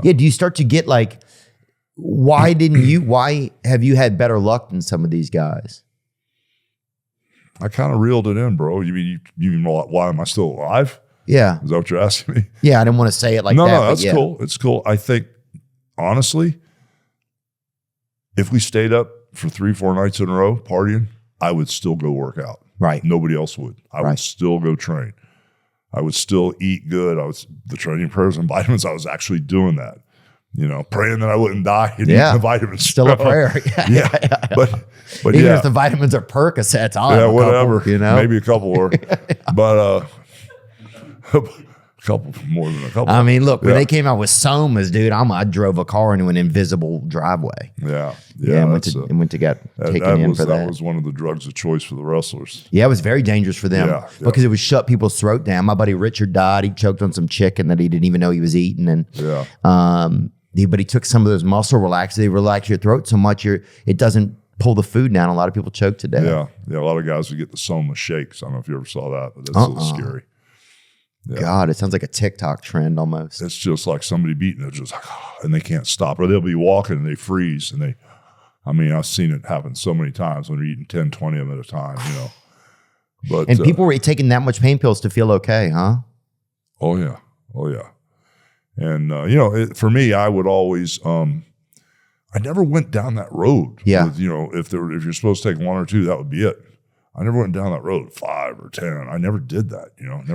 Yeah. Do you start to get like, why have you had better luck than some of these guys? I kind of reeled it in, bro. You mean why am I still alive? Yeah. Is that what you're asking me? Yeah, I didn't want to say it like that. No, that's cool. It's cool. I think, honestly, if we stayed up for 3-4 nights in a row partying, I would still go work out. Right. Nobody else would. I would still go train. I would still eat good. The training prayers and vitamins, I was actually doing that. Praying that I wouldn't die and eating the vitamins. Still a prayer. Yeah. But even if the vitamins are Percocets, I'll have whatever. Couple, maybe a couple more. But a couple more than a couple. I mean, look, when they came out with Somas, dude, I drove a car into an invisible driveway. Yeah. And went to get taken in for that. That was one of the drugs of choice for the wrestlers. Yeah, it was very dangerous for them because it would shut people's throat down. My buddy Richard died. He choked on some chicken that he didn't even know he was eating. And but he took some of those muscle relaxers. They relax your throat so much it doesn't pull the food down. A lot of people choke to death. Yeah. A lot of guys would get the Soma shakes. I don't know if you ever saw that, but that's a little scary. Yeah. God, it sounds like a TikTok trend almost. It's just like somebody beating it, just like, and they can't stop. Or they'll be walking and they freeze. And I've seen it happen so many times when you're eating 10, 20 of them at a time, But people were taking that much pain pills to feel okay, huh? Oh, yeah. And, for me, I would always, I never went down that road. Yeah. With, if you're supposed to take 1 or 2, that would be it. I never went down that road, 5 or 10. I never did that,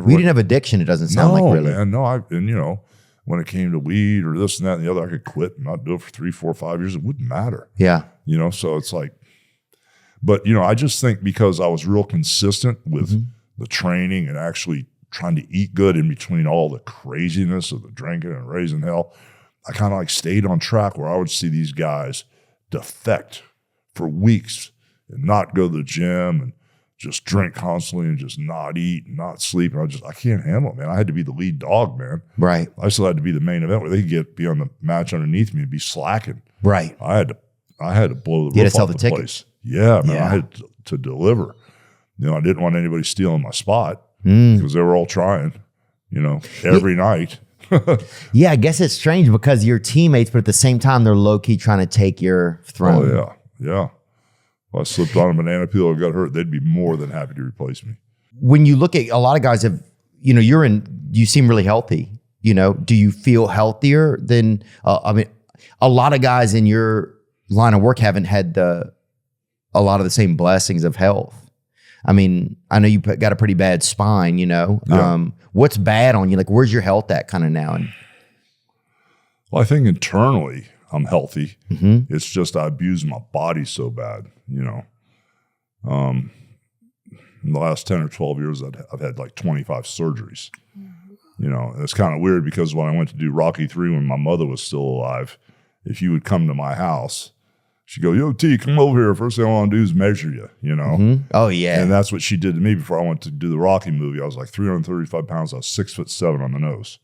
We didn't have addiction, it doesn't sound like really. Man, no, when it came to weed or this and that and the other, I could quit and not do it for 3, 4, 5 years. It wouldn't matter. Yeah. So it's like, but, I just think because I was real consistent with the training and actually trying to eat good in between all the craziness of the drinking and raising hell, I kind of like stayed on track where I would see these guys defect for weeks and not go to the gym and just drink constantly and just not eat and not sleep. And I can't handle it, man. I had to be the lead dog, man. Right. I still had to be the main event where they could be on the match underneath me and be slacking. Right. I had to blow the roof off the place. Yeah, man. I had to deliver. I didn't want anybody stealing my spot because they were all trying, every night. Yeah, I guess it's strange because you're teammates, but at the same time, they're low-key trying to take your throne. Oh, yeah. If I slipped on a banana peel or got hurt, they'd be more than happy to replace me. When you look at a lot of guys you seem really healthy. Do you feel healthier than, a lot of guys in your line of work haven't had a lot of the same blessings of health. I mean, I know you got a pretty bad spine, what's bad on you? Like, where's your health at kind of now? Well, I think internally I'm healthy. It's just I abuse my body so bad, In the last 10 or 12 years, I've had like 25 surgeries. And it's kind of weird because when I went to do Rocky 3 when my mother was still alive, if you would come to my house, she'd go, "Yo, T, come over here. First thing I want to do is measure you, Oh, yeah. And that's what she did to me before I went to do the Rocky movie. I was like 335 pounds. I was 6'7" on the nose.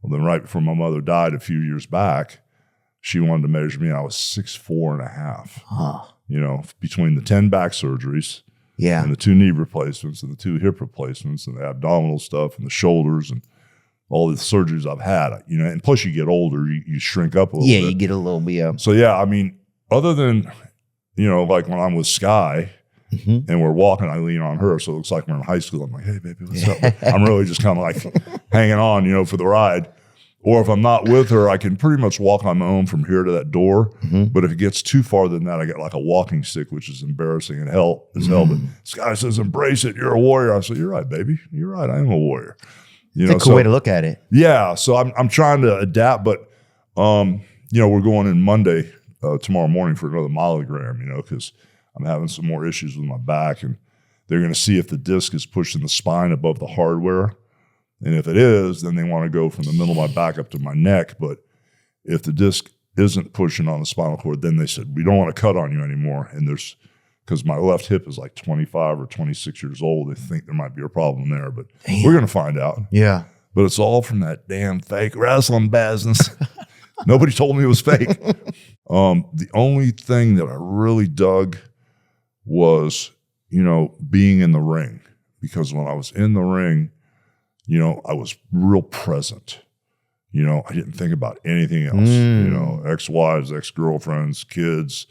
Well, then right before my mother died a few years back, she wanted to measure me, and I was 6'4.5". Between the 10 back surgeries and the 2 knee replacements and the 2 hip replacements and the abdominal stuff and the shoulders and all the surgeries I've had, and plus you get older, you shrink up a little bit. Yeah, you get a little bit. So, yeah, I mean, other than, like when I'm with Sky and we're walking, I lean on her. So it looks like we're in high school. I'm like, "Hey, baby, what's up?" I'm really just kind of like hanging on, for the ride. Or if I'm not with her, I can pretty much walk on my own from here to that door. But if it gets too far than that, I get like a walking stick, which is embarrassing and hell. But Sky says, "Embrace it. You're a warrior." I said, "You're right, baby. You're right. I am a warrior." It's a cool way to look at it. Yeah. So I'm trying to adapt, but, we're going in Monday, tomorrow morning for another myelogram, because I'm having some more issues with my back, and they're going to see if the disc is pushing the spine above the hardware. And if it is, then they want to go from the middle of my back up to my neck. But if the disc isn't pushing on the spinal cord, then they said, "We don't want to cut on you anymore." And because my left hip is like 25 or 26 years old, they think there might be a problem there, but we're going to find out. Yeah. But it's all from that damn fake wrestling business. Nobody told me it was fake. The only thing that I really dug was, being in the ring. Because when I was in the ring, I was real present. You know, I didn't think about anything else. You know, ex-wives, ex-girlfriends, kids,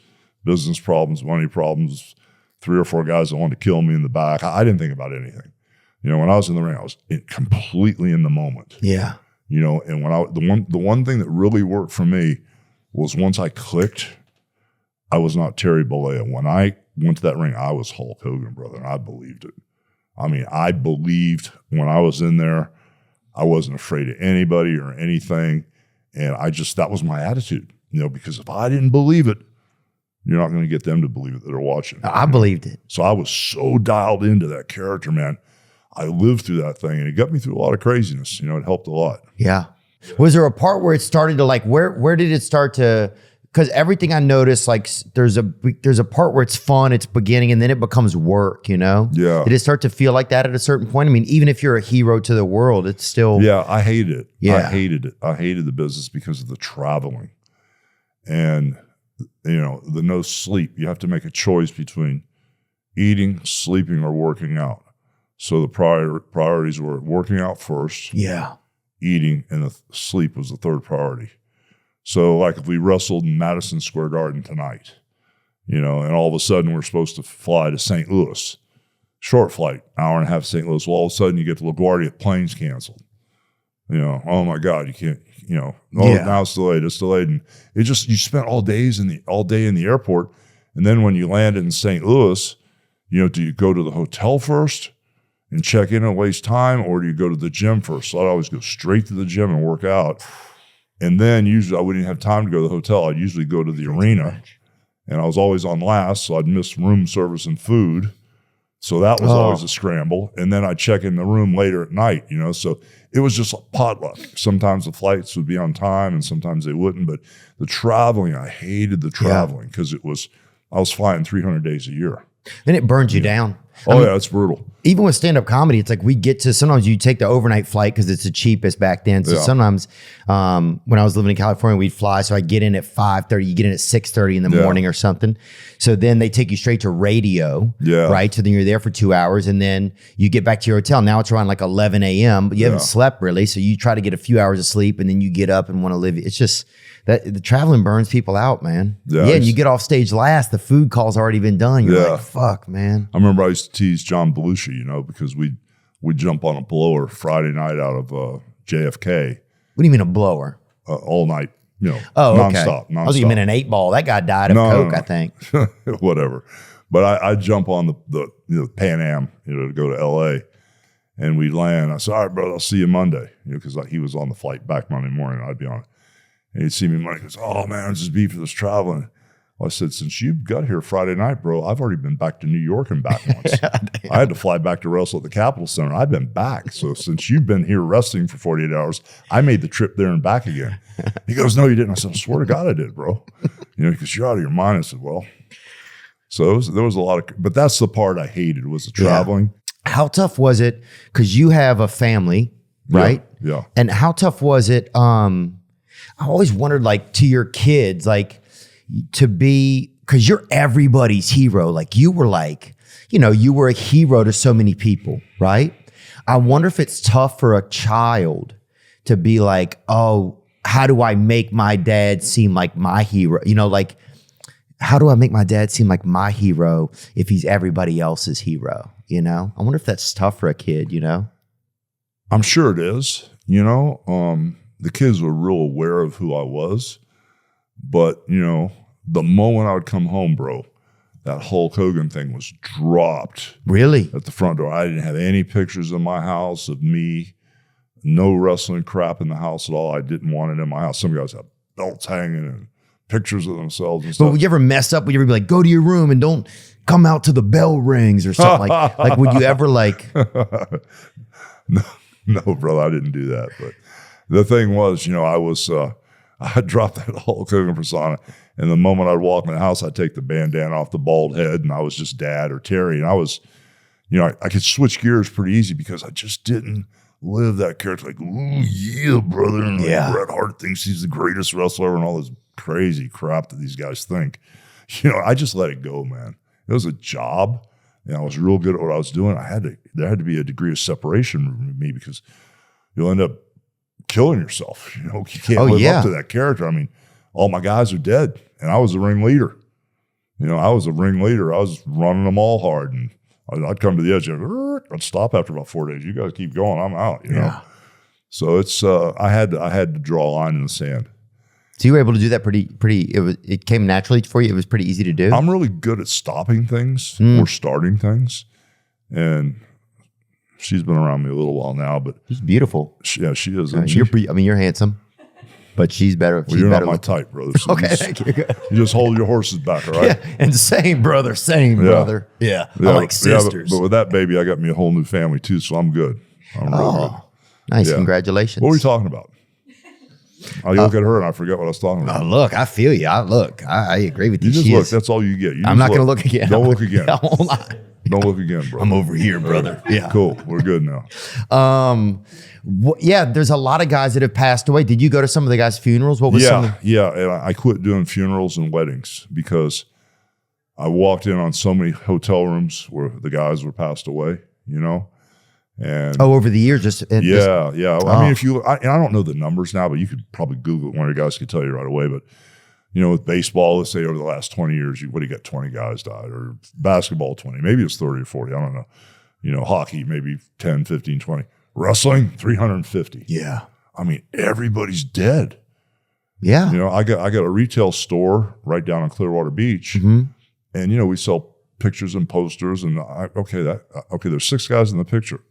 business problems, money problems, 3 or 4 guys that wanted to kill me in the back. I didn't think about anything. You know, when I was in the ring, I was completely in the moment. Yeah. You know, and when the one thing that really worked for me was once I clicked, I was not Terry Bollea. When I went to that ring, I was Hulk Hogan, brother, and I believed it. I mean, I believed when I was in there, I wasn't afraid of anybody or anything. And that was my attitude, you know, because if I didn't believe it, you're not going to get them to believe it that are watching. I believed it. So I was so dialed into that character, man. I lived through that thing, and it got me through a lot of craziness. You know, it helped a lot. Yeah. Was there a part where it started to like, where did it start to, because everything I noticed, like there's a part where it's fun, it's beginning, and then it becomes work, you know? Yeah. Did it start to feel like that at a certain point? I mean, even if you're a hero to the world, it's still. Yeah, I hated it. Yeah. I hated it. I hated the business because of the traveling. And, you know, the no sleep. You have to make a choice between eating, sleeping, or working out. So the priorities were working out first. Yeah. Eating, and the sleep was the third priority. So like if we wrestled in Madison Square Garden tonight, you know, and all of a sudden we're supposed to fly to St. Louis, short flight, hour and a half to St. Louis. Well, all of a sudden you get to LaGuardia, planes canceled. You know, oh my God, you can't, you know, now it's delayed, And it just, you spent all day in the airport. And then when you landed in St. Louis, you know, do you go to the hotel first and check in and waste time, or do you go to the gym first? So I'd always go straight to the gym and work out. And then usually I wouldn't have time to go to the hotel. I'd usually go to the arena, and I was always on last, so I'd miss room service and food. So that was always a scramble. And then I'd check in the room later at night, you know. So it was just a potluck. Sometimes the flights would be on time and sometimes they wouldn't. But the traveling, I hated the traveling because I was flying 300 days a year. And it burns you down. I mean, it's brutal. Even with stand-up comedy, it's like we get to, sometimes you take the overnight flight because it's the cheapest back then. So sometimes when I was living in California, we'd fly. So I get in at 5:30, you get in at 6:30 in the morning or something. So then they take you straight to radio, right? So then you're there for 2 hours and then you get back to your hotel. Now it's around like 11 a.m., but you haven't slept really. So you try to get a few hours of sleep and then you get up and want to live. It's just that the traveling burns people out, man. Yeah, and you get off stage last, the food call's already been done. You're like, fuck, man. I remember I used to tease John Belushi, you know, because we'd jump on a blower Friday night out of JFK. What do you mean a blower? All night, you know, nonstop. I was even an 8-ball. That guy died of coke, I think. Whatever. But I jump on the Pan Am, you know, to go to LA, and we'd land. I said, all right, brother, I'll see you Monday, you know, because he was on the flight back Monday morning. I'd be on it. And he'd see me Monday. He goes, oh, man, I'm just beat for this traveling. Well, I said, since you got here Friday night, bro, I've already been back to New York and back once. I had to fly back to wrestle at the Capitol Center. I've been back. So since you've been here wrestling for 48 hours, I made the trip there and back again. He goes, no, you didn't. I said, I swear to God I did, bro. You know, because you're out of your mind. I said, well. So there was a lot of, but that's the part I hated was the traveling. Yeah. How tough was it? Because you have a family, right? Yeah. And how tough was it? I always wondered, like, to your kids, like, to be, because you're everybody's hero. Like, you were like, you know, you were a hero to so many people, right? I wonder if it's tough for a child to be like, oh, how do I make my dad seem like my hero? You know, like, how do I make my dad seem like my hero if he's everybody else's hero? You know, I wonder if that's tough for a kid, you know? I'm sure it is, you know. The kids were real aware of who I was, but, you know, the moment I would come home, bro, that Hulk Hogan thing was dropped. Really? At the front door. I didn't have any pictures in my house of me, no wrestling crap in the house at all. I didn't want it in my house. Some guys have belts hanging and pictures of themselves and stuff. But would you ever mess up? Would you ever be like, go to your room and don't come out till the bell rings or something? like would you ever like? No, brother, I didn't do that. But the thing was, you know, I dropped that Hulk Hogan persona, and the moment I'd walk in the house, I'd take the bandana off the bald head, and I was just Dad or Terry, and I was, you know, I could switch gears pretty easy because I just didn't live that character. Like, ooh, yeah, brother, and like Bret Hart thinks he's the greatest wrestler ever, and all this crazy crap that these guys think. You know, I just let it go, man. It was a job, and I was real good at what I was doing. There had to be a degree of separation with me because you'll end up killing yourself. You know, you can't live up to that character. I mean, all my guys are dead, and I was the ringleader. You know, I was a ringleader. I was running them all hard, and I'd come to the edge and I'd stop after about 4 days. You guys keep going. I'm out. You know, so it's I had to draw a line in the sand. So you were able to do that pretty. It came naturally for you. It was pretty easy to do. I'm really good at stopping things or starting things, and she's been around me a little while now. But she's beautiful. She is. You're handsome, but she's better. Well, you're not my type, brother. So okay, thank you. You just hold your horses back, all right? Yeah, and same brother. Yeah, I like sisters. But with that baby, I got me a whole new family too, so I'm good. I'm real good. Nice, congratulations. What were we talking about? I look at her and I forget what I was talking about. Look, I feel you. I agree with you. You just look. That's all you get. I'm not going to look again. Don't look again. I won't lie. Don't look again, bro. I'm over here, brother. Yeah. Cool. We're good now. Yeah, there's a lot of guys that have passed away. Did you go to some of the guys' funerals? What was Yeah. And I quit doing funerals and weddings because I walked in on so many hotel rooms where the guys were passed away, you know? And over the years, I mean, I don't know the numbers now, but you could probably Google it. One of your guys could tell you right away. But you know, with baseball, let's say over the last 20 years, what do you got? 20 guys died, or basketball, 20, maybe it's 30 or 40. I don't know. You know, hockey, maybe 10, 15, 20. Wrestling, 350. Yeah. I mean, everybody's dead. Yeah. You know, I got a retail store right down on Clearwater Beach, and you know, we sell pictures and posters, and there's 6 guys in the picture.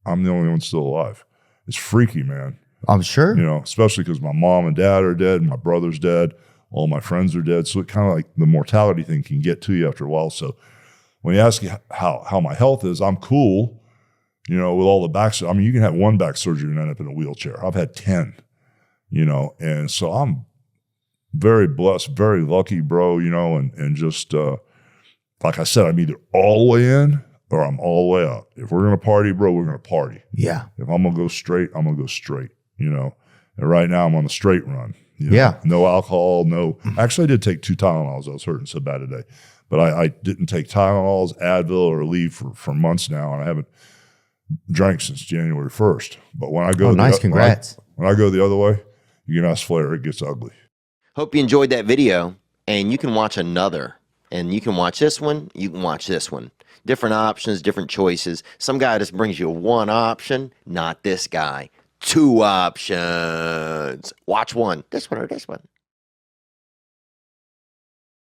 I'm the only one still alive. It's freaky, man. I'm sure. You know, especially because my mom and dad are dead, my brother's dead, all my friends are dead. So it kind of like the mortality thing can get to you after a while. So when you ask me how my health is, I'm cool, you know, with all the back. I mean, you can have 1 back surgery and end up in a wheelchair. I've had 10, you know, and so I'm very blessed, very lucky, bro, you know, and just like I said, I'm either all the way in or I'm all the way out. If we're going to party, bro, we're going to party. Yeah. If I'm going to go straight, I'm going to go straight, you know. And right now I'm on the straight run. You know? Yeah. No alcohol, no. Actually, I did take 2 Tylenols. I was hurting so bad today. But I didn't take Tylenols, Advil, or Aleve for months now, and I haven't drank since January 1st. But when I go congrats. When I go the other way, you can ask Flair, it gets ugly. Hope you enjoyed that video, and you can watch another. And you can watch this one, you can watch this one. Different options, different choices. Some guy just brings you 1 option, not this guy. 2 options. Watch one, this one or this one.